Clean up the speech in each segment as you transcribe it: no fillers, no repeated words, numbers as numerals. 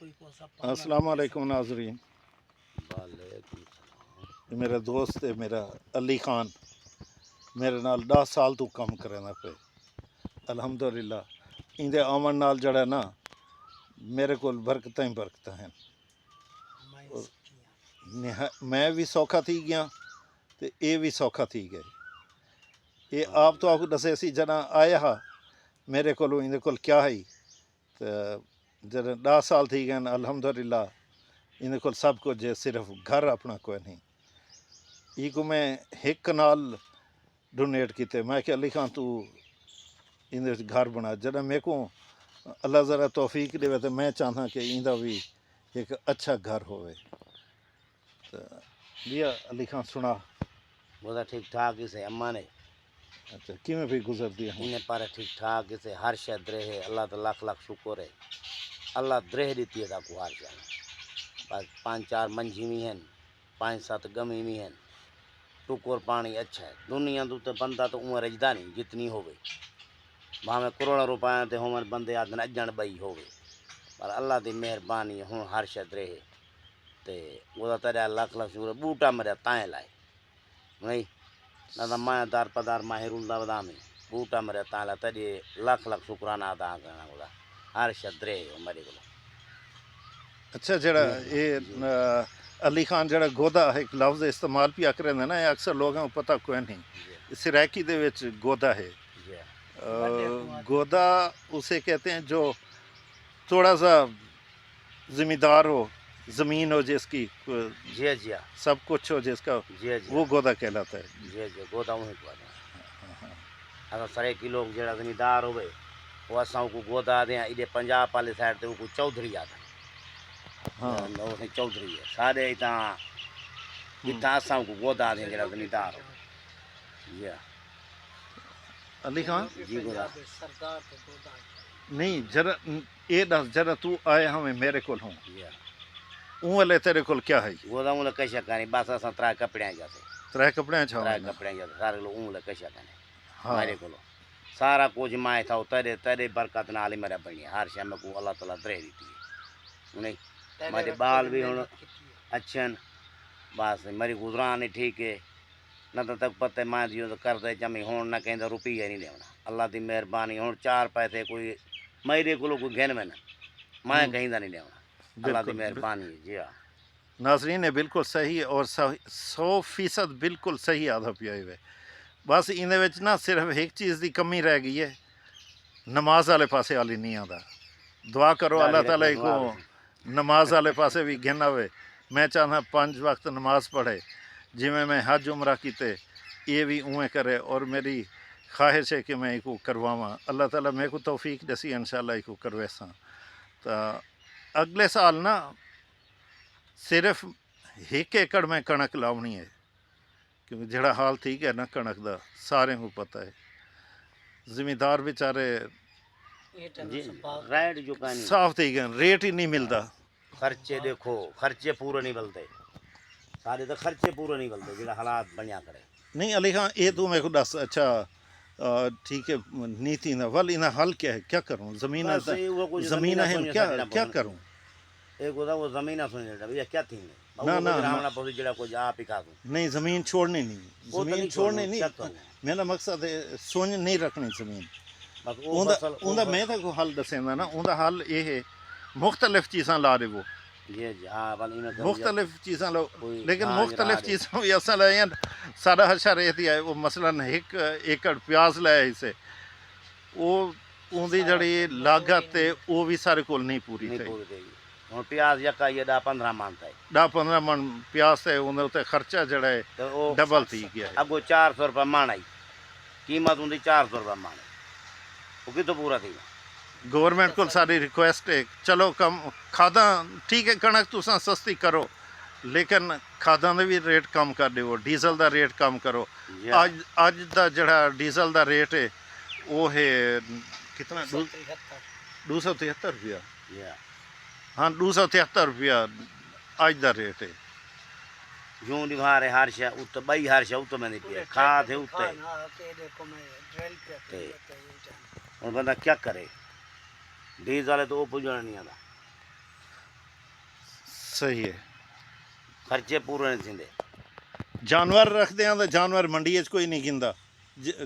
السلام علیکم ناظرین، یہ میرا دوست ہے میرا علی خان، میرے نال 10 سال تو کم کرنا پہ الحمدللہ اندے آمن نال جڑا نا میرے کو برکتیں ہی برکتیں ہیں۔ میں بھی سوکھا تھی گیا تو یہ بھی سوکھا تھی گئے۔ یہ آپ تو آپ دسے سی جنا آیا ہا میرے کو اندے کول کیا ہے تو جب 10 سال تھی گئے الحمدللہ اندے کول سب کچھ ہے، صرف گھر اپنا کوئی نہیں۔ یہ کو میں ایک کنال ڈونیٹ کیتے، میں کہ علی خان تو اندے گھر بنا، جب میرے کو اللہ ذرا توفیق دے تو میں چاہتا کہ اندہ بھی ایک اچھا گھر ہوئے۔ تو لیا علی خان سنا بہت ٹھیک ٹھاک اسے امان ہے، اچھا کیویں بھی گزر دیا ہوں انہیں پارے ٹھیک ٹھاک اسے ہر شے درے ہے، اللہ تو لاکھ لاکھ شکر ہے، اللہ درے دیتی ہے تاکو ہر شے، بس 5-4 منجھی بھی ہیں، 5-7 گمی بھی ہیں، ٹکر پانی اچھا ہے۔ دنیا تو بندہ تو عمر رجدہ نہیں جتنی ہوگی، بھاویں کروڑوں روپیاں تے ہومن بندے آدھن اجن بئی ہوگی، پر اللہ دی مہربانی ہوں ہر شے درے ہے تے وہ تیرا لاکھ لاکھ شکر ہے۔ بوٹا مریا تائیں لائے نہیں نہ تو ماں دار پدار ماہر اللہ ودامی بوٹا مریا تائیں لائے تیرے لاکھ لاکھ شکرانہ ادا کرنا ہوگا ہر شے درے ہے میرے کو۔ اچھا جڑا یہ علی خان جڑا گودا ایک لفظ استعمال پیا کریں نا، یہ اکثر لوگوں کو پتہ کوئی نہیں۔ سریکی دے وچ گودا ہے، گودا اسے کہتے ہیں جو تھوڑا سا زمیندار ہو، زمین ہو جس کی جی جی سب کچھ ہو جس کا، جی جی وہ گودا کہلاتا ہے۔ جی جی گودا وہیں کو آتا ہے۔ اگر سریکی لوگ جڑا زمیندار ہوئے وہ اساں کو گودا دیں، ادھر پنجاب والے سائڈ تے کو چودھری آتا ہے، وہ چودھری ہے سارے اتنا اساں کو گودا دیں جڑا زمیندار ہو۔ جی علی خان جی گودا نہیں جرا یہ دس جرا تو آئے ہمیں میرے کول ہوں جی اون والے تیرے کول کیا ہے؟ گودا ہوں کشا کریں بس اساں 3 کپڑے جاتے، 3 کپڑے 3 چھاویں کپڑے جاتے سارے لوگ ہوں کشا کریں ہاں میرے کو سارا کچھ مائے تھا تیرے تیرے برکت نال ہی میرا بنی ہر شے میں کو اللہ تعالیٰ درے دیتی ہے نہیں میرے بال بھی ہوں اچھے ہیں، بس میری گزران ہی ٹھیک ہے، نہ تو تک پتہ میں دیو تو کرتے جمی ہون نہ کہیں روپیہ نہیں لینا، اللہ دی مہربانی ہوں 4 پیسے کوئی میرے کو کوئی گھن میں نہ میں کہیں دا نہیں لینا، اللہ دی مہربانی ہے۔ جی ہاں ناظرین نے بالکل صحیح اور 100% بالکل صحیح آدھا پیا ہوئے، بس اندے وچ نا صرف ایک چیز دی کمی رہ گئی ہے، نماز والے پاسے والی نہیں آتا۔ دعا کرو اللہ تعالیٰ کو نماز والے پاسے بھی گھن آوے۔ میں چاہتا 5 وقت نماز پڑھے، جی میں حج عمرہ کیتے یہ بھی اویں کرے، اور میری خواہش ہے کہ میں کو کرواواں، اللہ تعالیٰ میرے کو توفیق دسی انشاءاللہ کو کرویساں۔ تو اگلے سال نا صرف 1 ایکڑ میں کنک لاونی ہے، کیونکہ جڑا حال تھی گیا نا کنک دا سارے کو پتہ ہے، زمیندار بیچارے ریٹ جو کہانی صاف تھی گئے، ریٹ ہی نہیں ملتا۔ خرچے دیکھو خرچے پورے نہیں بلتے سارے تو خرچے پورے نہیں بلتے جڑا حالات بنیا کرے نہیں علی خان یہ تو میرے کو دس اچھا ٹھیک ہے نیتی نہ ول انہیں حل کیا ہے، کیا کروں؟ زمین زمین ہے کیا کروں؟ ایک ہوتا وہ زمین سوچ بھیا کیا تھی نہ رامنا پوری جڑا کچھ آپ ہی کھا دوں نہیں زمین چھوڑنی نہیں، زمین چھوڑنی نہیں، میرا مقصد ہے سوچ نہیں رکھنی زمین۔ اوندا میں تو حل دسیندا نا، اوندا حل یہ ہے مختلف چیزاں لا دے، وہ جی جی ہاں مختلف چیزاں لو، لیکن مختلف چیزوں بھی اصل ہے سارا ہرشا رہتی ہے۔ وہ مثلاً 1 ایکڑ پیاز لائے اسے، وہ اندی جڑی لاگت ہے وہ بھی سارے کول نہیں پوری تھی۔ ہوں پیاز یکا یہ 10-15 من تھا 10-15 من پیاز ہے، اندر اتنے خرچہ جڑا ہے ڈبل تھی گیا ہے۔ اگو 400 روپے من آئی، قیمت ہوں 400 روپے من آئی، وہ کتوں پورا تھی؟ گورنمنٹ کو ساری ریکویسٹ ہے چلو کم کھاداں ٹھیک ہے کنک تساں سستی کرو، لیکن کھاداں دے بھی ریٹ کم کر دیو، ڈیزل دا ریٹ کم کرو۔ اج دا جڑا ڈیزل دا ریٹ ہے وہ ہے کتنا 273 روپیہ، ہاں 273 روپیہ اج دا ریٹ ہے۔ یوں نبھارے ہر شے ات بئی ہر شے ات میں نہیں پیا کھاد ہے ات ہوں بندہ کیا کرے، ڈیزل ہے تو وہ پجنا نہیں آتا۔ सही है। खर्चे पूरे नहीं थींदे। जानवर रखते हैं तो जानवर मंडी च कोई नहीं गिनदा,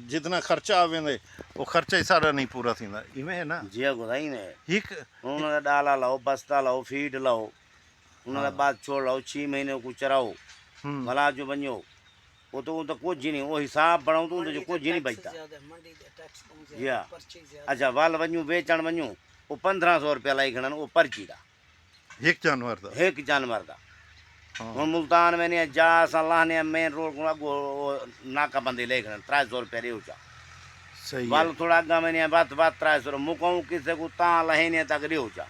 जितना खर्चा आवेंदे वो खर्चा ही सारा नहीं पूरा थींदा, इवें है ना। जिया ॿुधाई ने हिक उन डाला लाओ, बस्ता लाओ, फीड लाओ, उन बाद छोड़ लाओ, 6 महीने को चराओ, हम्म, भला जो बनो वो तो कुछ ही नहीं, वो हिसाब बढ़ाऊं तो जो कुछ ही नहीं बचता। जी हाँ। अच्छा वल वञूं बेचण वञूं, वो 1500 रुपया लाई खणन, वो पर्ची दा हिक जानवर दा। एक जानवर दा। हाँ, हुन मुल्तान में ने जा असां लाहने मेन रोड को अगो नाका बंदी ले खणन 300 रुपया ॾियो चा। सही है। वल थोड़ा अॻा में ने बात 300 मुकाऊं किसे को तां लहेने तक ॾियो चा।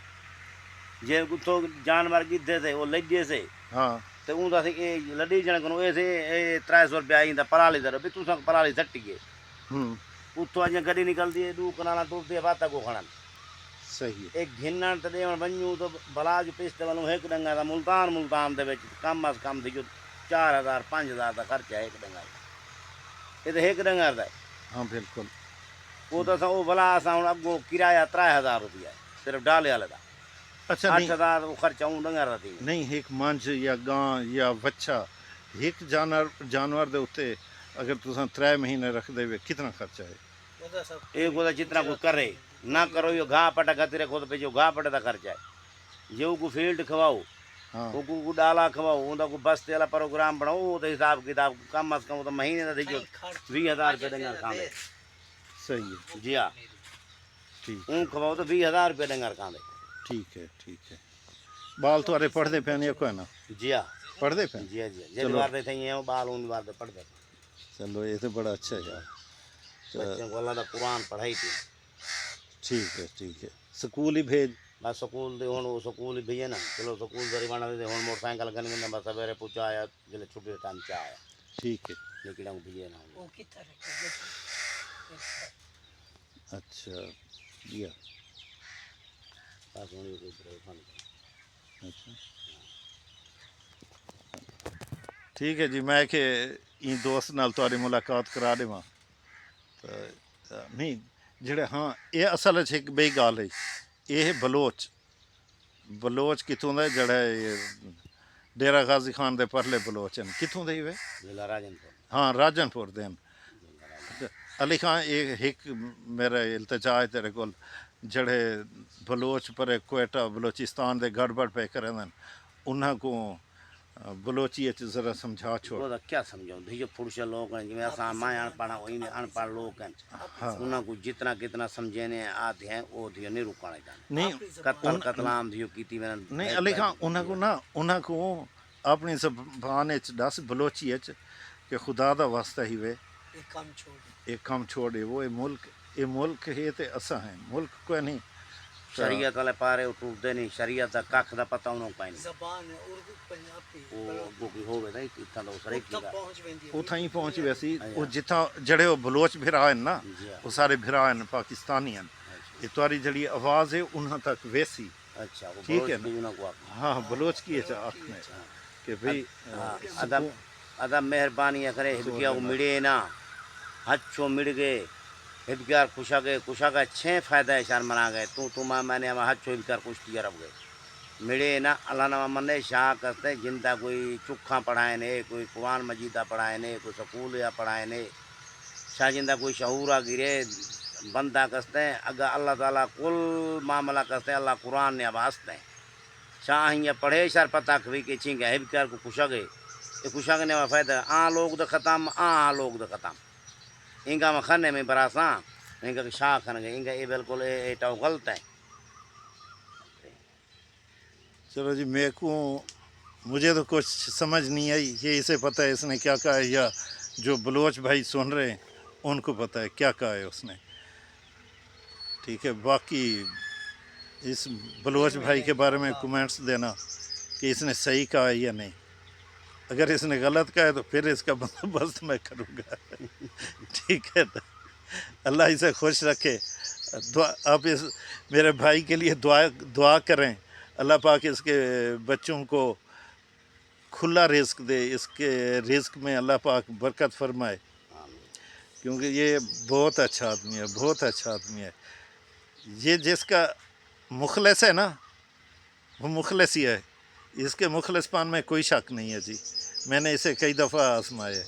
जे कुतो जानवर गिद्धे से वो लज्जे से हाँ, ते उंदा से ए लड़ी जण कनो ऐसे ए 300 रुपया आईंदा पराली दर भी तुसा पराली सट्टी के उतो अज गड्डी निकलदी है, 2 कनाला टुरदे बाता को खणन। सही है। एक घिन्नण ते ॾेवण वञूं तो भला जो पिस्ते वञूं हिकु डंगा दा मुल्तान दे विच कम अज कम थी जो 4000 5000 दा खर्चा है एक डंगा दा। ये तो एक डंगा दा है। हाँ बिल्कुल। वो तो असां वो भला असां हुन अगो किराया 3000 रुपया है सिर्फ डाले वाले दा। अच्छा नहीं 8000 वो खर्चा उन डंगा दा थी। नहीं, एक मंझ या गां या बच्चा एक जानवर दे उत्ते अगर तुसां 3 महीने रख देवे कितना खर्चा है? एक वो जितना कोई करे ना करो, यो घाह पटा खाती रखो तो जो घाह पटे का खर्चा है। जो को फील्ड खवाओ, हाँ, वो को डाला खवाओ, उनका को बस्ते वाला प्रोग्राम बनाओ, वो तो हिसाब किताब कम अज कम तो महीने का देखियो 20000 रुपये डंगर खांदे। सही है। जी हाँ। ठीक ऊँ खवाओ तो 20000 रुपये डंगर खांदे। ठीक है। ठीक है। बाल तुम्हारे पढ़ते पे नहीं को है ना? जी हाँ। पढ़ते पे? जी हाँ जी हाँ। जब बार दे थे ये बाल उन बार दे पढ़ते। चलो ये तो बड़ा अच्छा है यार। बच्चों को अल्लाह दा कुरान पढ़ाई थी। ठीक है। ठीक है। स्कूल ही भेज। बस स्कूल दे हुन वो स्कूल ही भैया ना, चलो स्कूल दरी बना दे हुन मोटरसाइकिल गन में बस सवेरे पूछा आया जले छुट्टी के टाइम चा आया ठीक है। निकला हूं भैया ना। वो किधर है? अच्छा दिया। बस हुन कोई परेशान। अच्छा ठीक है जी, मैं कि इन दोस्त नाल तुहाडी मुलाकात करा देवां तो नहीं जेड़े हाँ ये असल च एक बई गल है, ये बलोच कित्थों दा जेड़ा डेरा गाजी खान दे परले बलोच हैं कित्थों दे वे? जिला राजनपुर। हाँ राजनपुर दे हैं। अली खान एक मेरा इल्तजा है तेरे को, जड़े बलोच पर कोयटा बलोचिस्तान दे गड़बड़ पे करें उन्हें को बलोची जरा समझा छोड़। वो क्या समझो भैया पुरुष लोग हैं जिਵੇਂ असां मां अनपढ़ वही में अनपढ़ लोग हैं। हाँ उन्हें को जितना कितना समझे ने आधे हैं वो दियो नहीं रुकने जाने। नहीं कत्ल कतलाम दियो कीती मैंने नहीं अली खान उन्हें को अपनी जबान दस बलोची कि खुदा दा वास्ता ही वे एक काम छोड़े वो ये मुल्क है ते असा है मुल्क को नहीं शरीयत वाले पारे टूटते नहीं, शरीयत का कख दा पता उन्होंने काई नहीं। ज़बान उर्दू पंजाबी वो अगो की होवे नहीं इतना तो सरे की पहुंच वेंदी है। उथा ही पहुंच वैसी वो जिथा जड़े वो बलोच भिरा हैं ना जी हाँ। वो सारे भिरा हैं पाकिस्तानी हैं। ये तुम्हारी जड़ी आवाज़ है उन्हां तक वैसी अच्छा वो ठीक है बलोच की उन्होंने को आप हाँ बलोच की है आखने कि भाई अदब अदब मेहरबानी करे हिदकिया को मिले ना हच्छो मिल गए हिदकियार खुशा का 6 फायदा है शार मना गए तू माँ मैंने हमारा हच्छो हिदकियार कुश्ती अरब गए मिले ना अल्लाह नमा मने शाह करते जिंदा कोई चुखा पढ़ाए ने कोई कुरान मजीदा पढ़ाए ने कोई स्कूल या पढ़ाए ने शाह जिंदा कोई शहूरा गिरे बंदा कसते हैं अगर अल्लाह ताला कुल मामला करते हैं अल्लाह कुरान ने अब हंसते हैं शाह ये पढ़े शार पता कभी के छिंगे हिदकियार को खुशा गए ये खुशा के ने फायदा आ लोग द खत्म आ लोग द खत्म इनका में खाने में बरासा इनका शाह खान गए इनका ये बिल्कुल एटा गलत है। चलो जी मेरे को मुझे तो कुछ समझ नहीं आई, ये इसे पता है इसने क्या कहा है या जो बलोच भाई सुन रहे हैं उनको पता है क्या कहा है उसने। ठीक है बाकी इस बलोच भाई के बारे में कमेंट्स देना कि इसने सही कहा है या नहीं, अगर इसने गलत कहा है तो फिर इसका बंदोबस्त मैं करूँगा। ठीक है ना, अल्लाह इसे खुश रखे। आप इस मेरे भाई के लिए दुआ करें, अल्लाह पाक इसके बच्चों को खुला रिस्क दे, इसके रिस्क में अल्लाह पाक बरकत फरमाए, क्योंकि ये बहुत अच्छा आदमी है, बहुत अच्छा आदमी है। ये जिसका मुखलिस है ना वो मुखलिस ही है, اس کے مخلص پان میں کوئی شک نہیں ہے جی، میں نے اسے کئی دفعہ آزمایا ہے،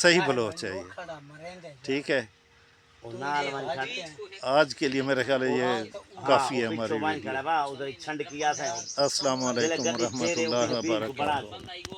صحیح بلوچ ہے یہ، کھڑا مرینگے ٹھیک ہے۔ وہ نال وان چھڑ آج کے لیے میرے خیال ہے یہ کافی ہے ہماری وان ویڈیو۔ کھڑا با ادھر چھنڈ کیا تھا السلام علیکم ورحمۃ اللہ وبرکاتہ۔